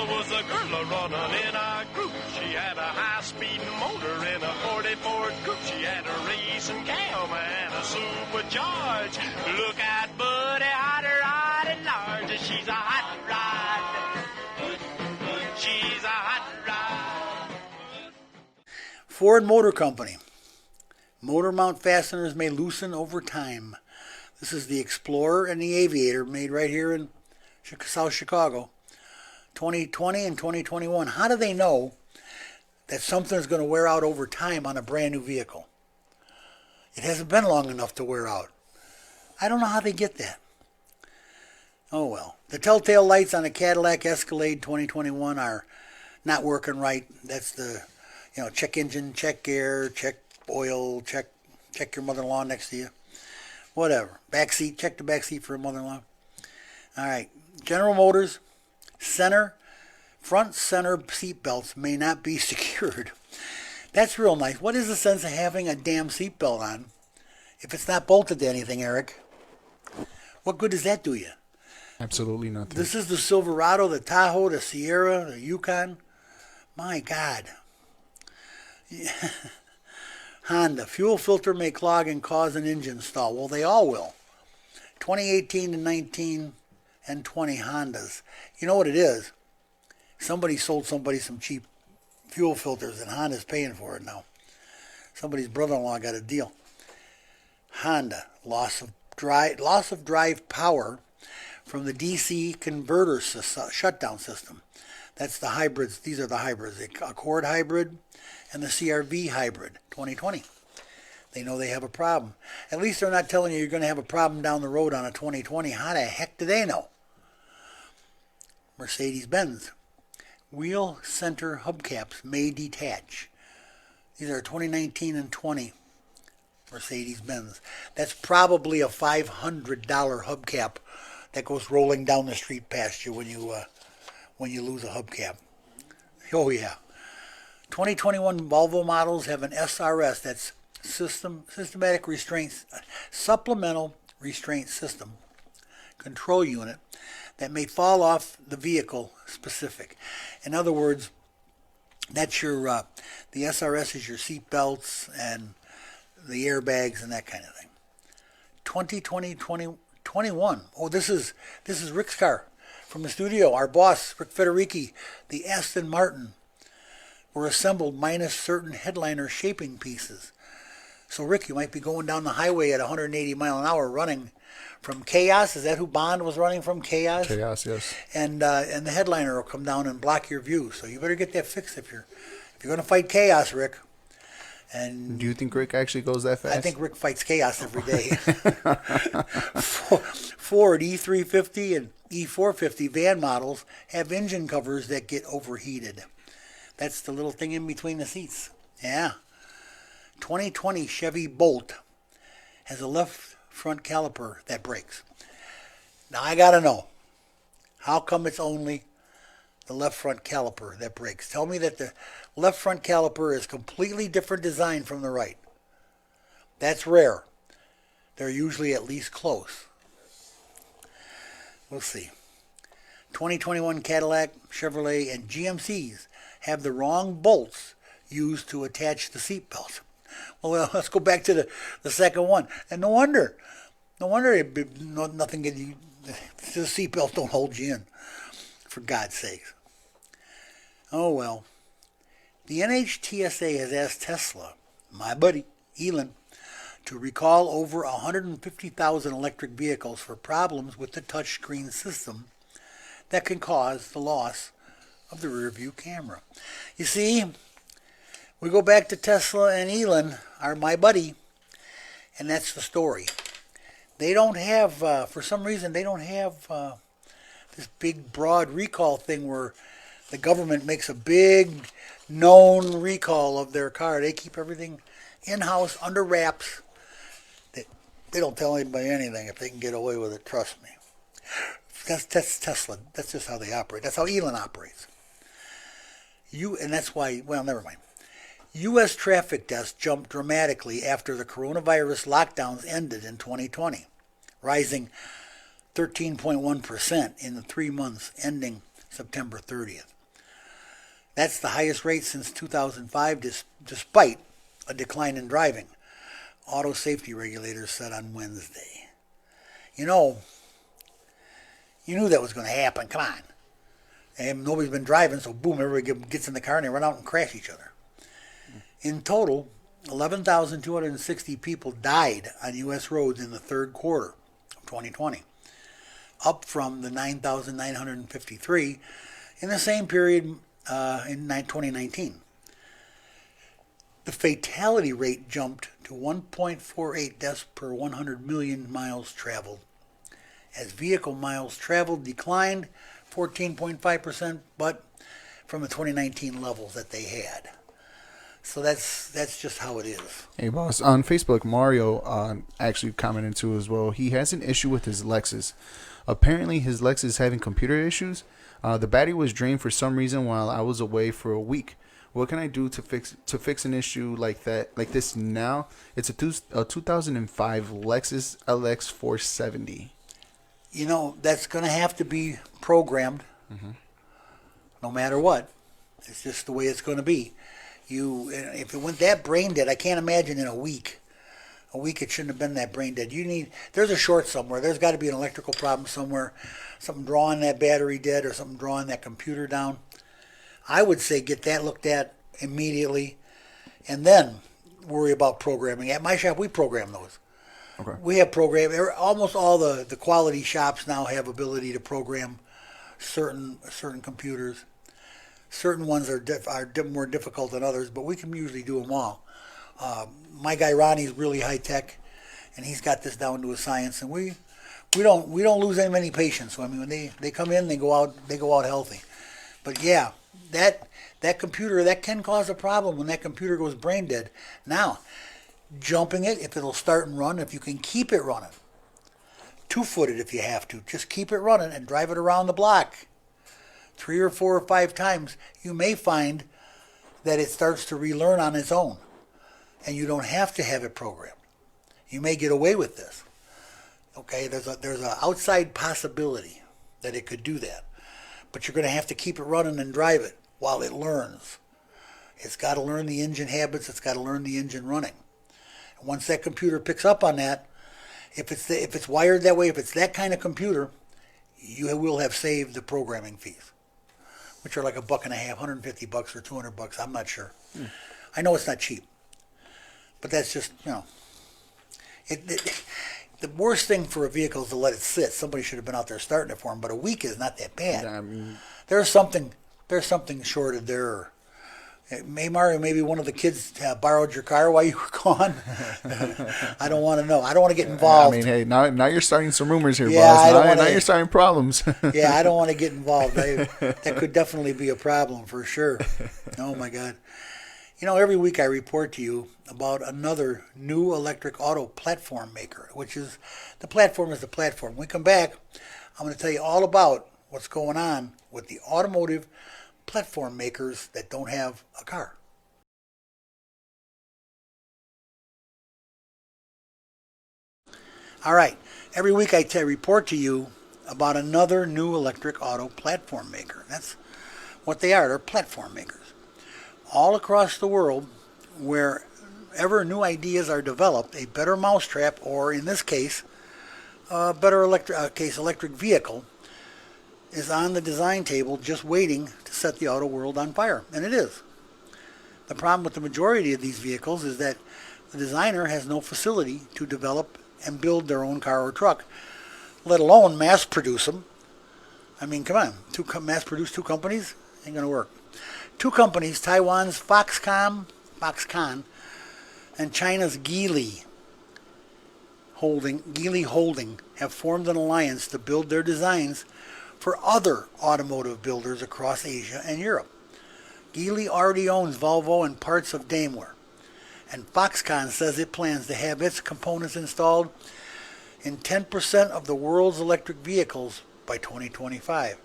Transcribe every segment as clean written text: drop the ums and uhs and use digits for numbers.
Was a girl running in our group. She had a high-speed motor in a 40 Ford coupe. She had a racing cam and a supercharged. Look at Buddy, hot rod and large. She's a hot rod. She's a hot rod. Ford Motor Company. Motor mount fasteners may loosen over time. This is the Explorer and the Aviator, made right here in South Chicago. 2020 and 2021. How do they know that something's going to wear out over time on a brand new vehicle? It hasn't been long enough to wear out. I don't know how they get that. Oh well. The telltale lights on a Cadillac Escalade 2021 are not working right. That's the, check engine, check air, check oil, check your mother-in-law next to you. Whatever. Back seat, check the back seat for a mother-in-law. All right. General Motors. Front center seat belts may not be secured. That's real nice. What is the sense of having a damn seat belt on if it's not bolted to anything, Eric? What good does that do you? Absolutely nothing. This is the Silverado, the Tahoe, the Sierra, the Yukon. My God. Yeah. Honda. Fuel filter may clog and cause an engine stall. Well, they all will. 2018 to 19 and 20 Hondas. You know what it is? Somebody sold somebody some cheap fuel filters and Honda's paying for it now. Somebody's brother-in-law got a deal. Honda, loss of drive power from the DC converter shutdown system. That's the hybrids. These are the hybrids. The Accord hybrid and the CRV hybrid 2020. They know they have a problem. At least they're not telling you you're going to have a problem down the road on a 2020. How the heck do they know? Mercedes-Benz. Wheel center hubcaps may detach. These are 2019 and 20 Mercedes-Benz. That's probably a $500 hubcap that goes rolling down the street past you when you lose a hubcap. Oh yeah. 2021 Volvo models have an SRS. That's systematic restraints, supplemental restraint system control unit that may fall off the vehicle specific. In other words, that's your the SRS is your seat belts and the airbags and that kind of thing. 2020, 2021. Oh, this is Rick's car from the studio. Our boss, Rick Federici, the Aston Martin, were assembled minus certain headliner shaping pieces. So Rick, you might be going down the highway at 180 mile an hour running from Chaos. Is that who Bond was running from? Chaos? Chaos, yes. And the headliner will come down and block your view. So you better get that fixed if you're going to fight Chaos, Rick. And do you think Rick actually goes that fast? I think Rick fights Chaos every day. Ford E350 and E450 van models have engine covers that get overheated. That's the little thing in between the seats. Yeah. 2020 Chevy Bolt has a left front caliper that breaks. Now I gotta know, how come it's only the left front caliper that breaks? Tell me that the left front caliper is completely different design from the right. That's rare. They're usually at least close. We'll see. 2021 Cadillac, Chevrolet, and GMCs have the wrong bolts used to attach the seatbelt. Well, let's go back to the second one. And no wonder nothing get you. The seatbelt don't hold you in, for God's sakes. Oh well. The NHTSA has asked Tesla, my buddy Elon, to recall over 150,000 electric vehicles for problems with the touchscreen system that can cause the loss of the rear view camera. You see, we go back to Tesla and Elon, my buddy, and that's the story. They don't have, for some reason, they don't have this big, broad recall thing where the government makes a big, known recall of their car. They keep everything in-house, under wraps. They don't tell anybody anything if they can get away with it, trust me. That's Tesla. That's just how they operate. That's how Elon operates. And that's why, well, never mind. U.S. traffic deaths jumped dramatically after the coronavirus lockdowns ended in 2020, rising 13.1% in the 3 months ending September 30th. That's the highest rate since 2005, despite a decline in driving, auto safety regulators said on Wednesday. You know, you knew that was going to happen. Come on. And nobody's been driving, so boom, everybody gets in the car and they run out and crash each other. In total, 11,260 people died on U.S. roads in the third quarter of 2020, up from the 9,953 in the same period in 2019. The fatality rate jumped to 1.48 deaths per 100 million miles traveled, as vehicle miles traveled declined 14.5%, but from the 2019 levels that they had. So that's just how it is. Hey, boss. On Facebook, Mario actually commented too as well. He has an issue with his Lexus. Apparently, his Lexus is having computer issues. The battery was drained for some reason while I was away for a week. What can I do to fix an issue like this now? It's a 2005 Lexus LX 470. You know, that's going to have to be programmed, no matter what. It's just the way it's going to be. If it went that brain dead, I can't imagine in a week. A week it shouldn't have been that brain dead. There's a short somewhere. There's got to be an electrical problem somewhere. Something drawing that battery dead or something drawing that computer down. I would say get that looked at immediately and then worry about programming. At my shop, we program those. Okay. We have almost all the quality shops now have ability to program certain computers. Certain ones are more difficult than others, but we can usually do them all. My guy Ronnie's really high tech, and he's got this down to a science. And we don't lose many patients. So, I mean, when they come in, they go out healthy. But yeah, that computer that can cause a problem when that computer goes brain dead. Now, jumping it, if it'll start and run, if you can keep it running, 2-footed if you have to, just keep it running and drive it around the block 3 or 4 or 5 times, you may find that it starts to relearn on its own. And you don't have to have it programmed. You may get away with this. Okay, there's a outside possibility that it could do that. But you're going to have to keep it running and drive it while it learns. It's got to learn the engine habits. It's got to learn the engine running. And once that computer picks up on that, if it's wired that way, if it's that kind of computer, you will have saved the programming fees, which are like $1.50, $150 or $200. I'm not sure. I know it's not cheap, but that's just the worst thing for a vehicle is to let it sit. Somebody should have been out there starting it for them, but a week is not that bad. Yeah, I mean, there's something shorted there. Hey Mario, maybe one of the kids borrowed your car while you were gone. I don't want to know. I don't want to get involved. I mean, hey, now you're starting some rumors here, Yeah, boss. Now you're starting problems. Yeah, I don't want to get involved. That could definitely be a problem for sure. Oh my God. Every week I report to you about another new electric auto platform maker, which is the platform. When we come back, I'm going to tell you all about what's going on with the automotive platform makers that don't have a car. All right. Every week I report to you about another new electric auto platform maker. That's what they are. They're platform makers. All across the world, wherever new ideas are developed, a better mousetrap, or in this case, a better electric vehicle, is on the design table just waiting to set the auto world on fire. And it is. The problem with the majority of these vehicles is that the designer has no facility to develop and build their own car or truck, let alone mass produce them. I mean, come on, mass produce 2 companies? Ain't going to work. 2 companies, Taiwan's Foxconn, and China's Geely Holding, have formed an alliance to build their designs for other automotive builders across Asia and Europe. Geely already owns Volvo and parts of Daimler, and Foxconn says it plans to have its components installed in 10% of the world's electric vehicles by 2025.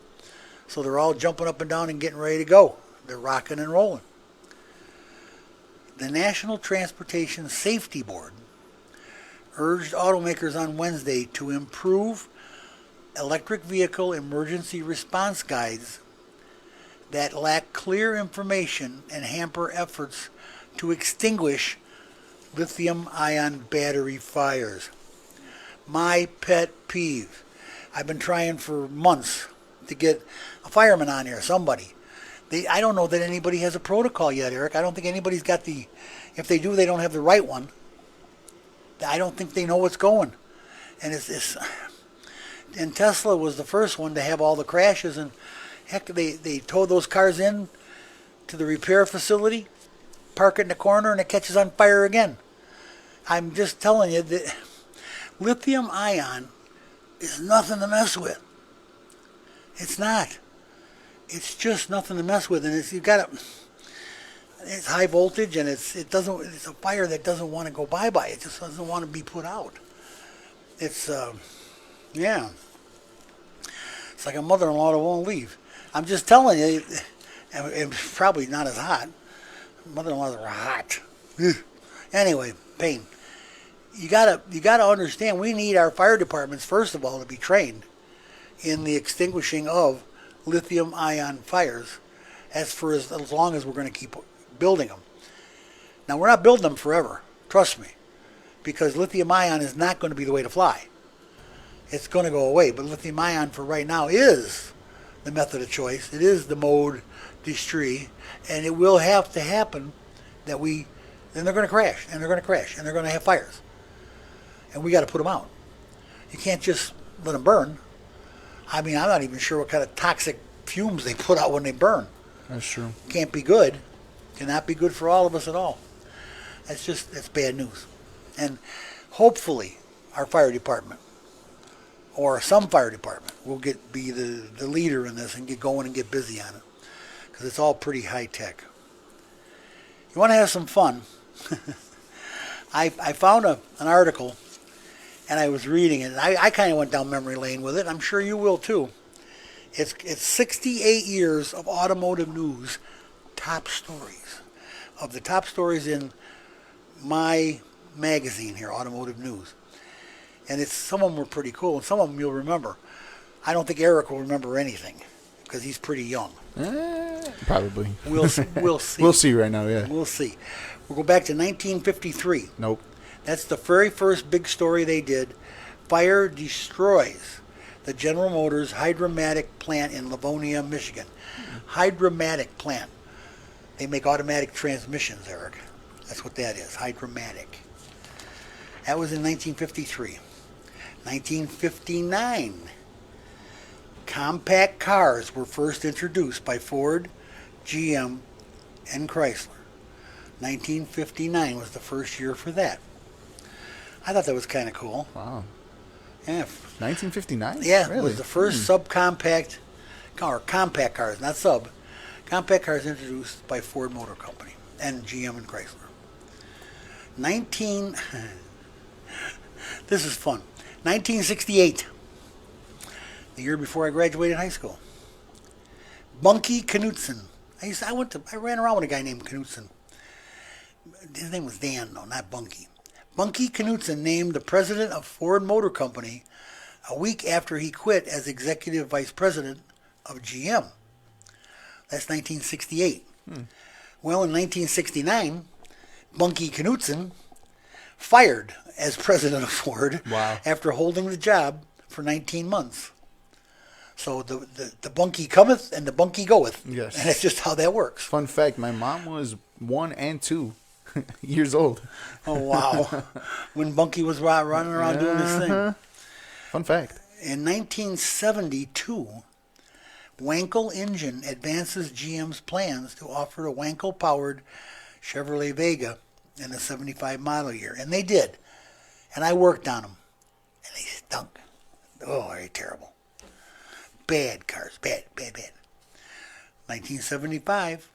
So they're all jumping up and down and getting ready to go. They're rocking and rolling. The National Transportation Safety Board urged automakers on Wednesday to improve electric vehicle emergency response guides that lack clear information and hamper efforts to extinguish lithium-ion battery fires. My pet peeve. I've been trying for months to get a fireman on here, somebody. I don't know that anybody has a protocol yet, Eric. I don't think anybody's got if they do, they don't have the right one. I don't think they know what's going. And and Tesla was the first one to have all the crashes, and heck, they towed those cars in to the repair facility, park it in the corner, and it catches on fire again. I'm just telling you that lithium ion is nothing to mess with. It's not. It's just nothing to mess with, and it's high voltage, and it's a fire that doesn't want to go bye-bye. It just doesn't want to be put out. It's it's like a mother-in-law that won't leave. I'm just telling you, and it's probably not as hot. Mother-in-laws are hot. Anyway, pain. You gotta understand, we need our fire departments, first of all, to be trained in the extinguishing of lithium-ion fires as long as we're going to keep building them. Now, we're not building them forever, trust me, because lithium-ion is not going to be the way to fly. It's going to go away, but lithium-ion for right now is the method of choice. It is the mode d'istrie, and it will have to happen then they're going to crash, and they're going to crash, and they're going to have fires. And we got to put them out. You can't just let them burn. I mean, I'm not even sure what kind of toxic fumes they put out when they burn. That's true. Can't be good. Cannot be good for all of us at all. That's bad news. And hopefully our fire department, or some fire department, will be the leader in this and get going and get busy on it. Because it's all pretty high tech. You want to have some fun? I found an article, and I was reading it, and I kind of went down memory lane with it. I'm sure you will too. It's 68 years of automotive news top stories. Of the top stories in my magazine here, Automotive News. And some of them were pretty cool, and some of them you'll remember. I don't think Eric will remember anything, because he's pretty young. Probably. We'll see. We'll see right now, yeah. We'll see. We'll go back to 1953. Nope. That's the very first big story they did. Fire destroys the General Motors Hydromatic plant in Livonia, Michigan. Hydromatic plant. They make automatic transmissions, Eric. That's what that is, Hydromatic. That was in 1953. 1959. Compact cars were first introduced by Ford, GM, and Chrysler. 1959 was the first year for that. I thought that was kind of cool. Wow. Yeah. 1959? Yeah, really? It was the first subcompact car, compact cars, not sub. Compact cars introduced by Ford Motor Company and GM and Chrysler. This is fun. 1968. The year before I graduated high school. Bunky Knudsen. I ran around with a guy named Knudsen. His name was Dan, though, not Bunky. Bunky Knudsen named the president of Ford Motor Company a week after he quit as executive vice president of GM. That's 1968. Well, in 1969, Bunky Knudsen fired as president of Ford after holding the job for 19 months. So the bunkie cometh and the bunkie goeth. Yes. And that's just how that works. Fun fact, my mom was 1 and 2 years old. Oh, wow. When Bunky was running around doing this thing. Fun fact. In 1972, Wankel Engine advances GM's plans to offer a Wankel-powered Chevrolet Vega in the 75 model year. And they did. And I worked on them. And they stunk. Oh, they're terrible. Bad cars. Bad. 1975,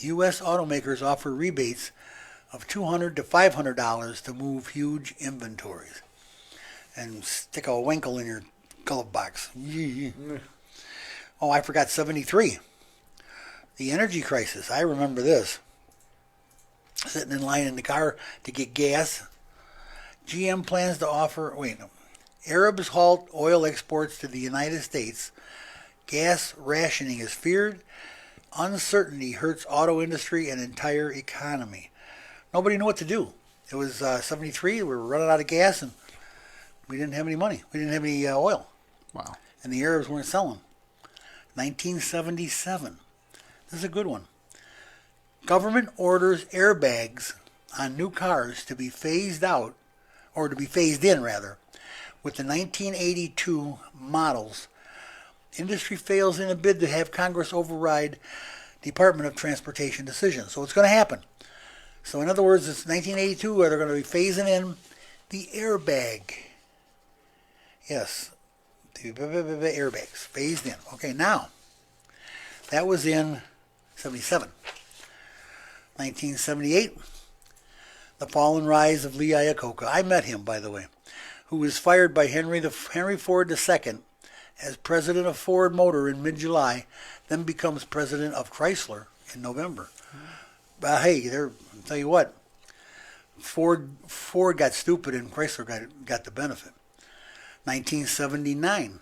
U.S. automakers offer rebates of $200 to $500 to move huge inventories. And stick a Wankel in your glove box. Oh, I forgot 73. The energy crisis. I remember this. sitting in line in the car to get gas. GM plans to offer, Arabs halt oil exports to the United States. Gas rationing is feared. Uncertainty hurts auto industry and entire economy. Nobody knew what to do. It was 73. We were running out of gas and we didn't have any money. We didn't have any oil. Wow. And the Arabs weren't selling. 1977. This is a good one. Government orders airbags on new cars to be phased out, or to be phased in rather, with the 1982 models. Industry fails in a bid to have Congress override Department of Transportation decisions. So it's going to happen. So in other words, it's 1982 where they're going to be phasing in the airbag. Yes, the airbags phased in. Okay, now that was in 77. 1978, the fall and rise of Lee Iacocca. I met him, by the way, who was fired by Henry Ford II as president of Ford Motor in mid-July, then becomes president of Chrysler in November. But hey, I'll tell you what, Ford got stupid and Chrysler got the benefit. 1979,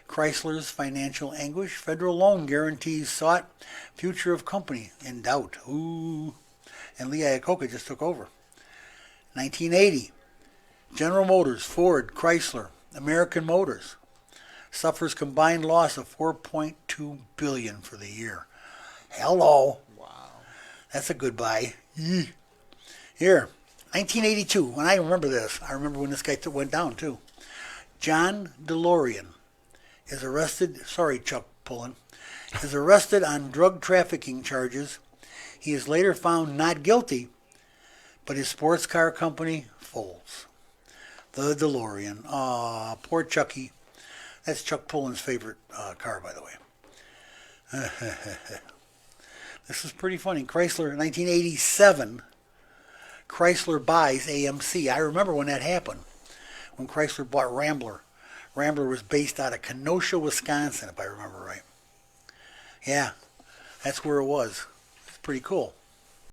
Chrysler's financial anguish, federal loan guarantees sought, future of company in doubt. Ooh, and Lee Iacocca just took over. 1980, General Motors, Ford, Chrysler, American Motors suffers combined loss of $4.2 billion for the year. Hello. Wow. That's a good buy. Here, 1982, and I remember this. I remember when this guy went down, too. John DeLorean is arrested, sorry, Chuck Pullen, is arrested on drug trafficking charges. He is later found not guilty, but his sports car company folds. The DeLorean. Aw, poor Chucky. That's Chuck Pullen's favorite car, by the way. This is pretty funny. Chrysler, 1987, Chrysler buys AMC. I remember when that happened, when Chrysler bought Rambler. Rambler was based out of Kenosha, Wisconsin, if I remember right. Yeah, that's where it was. It's pretty cool.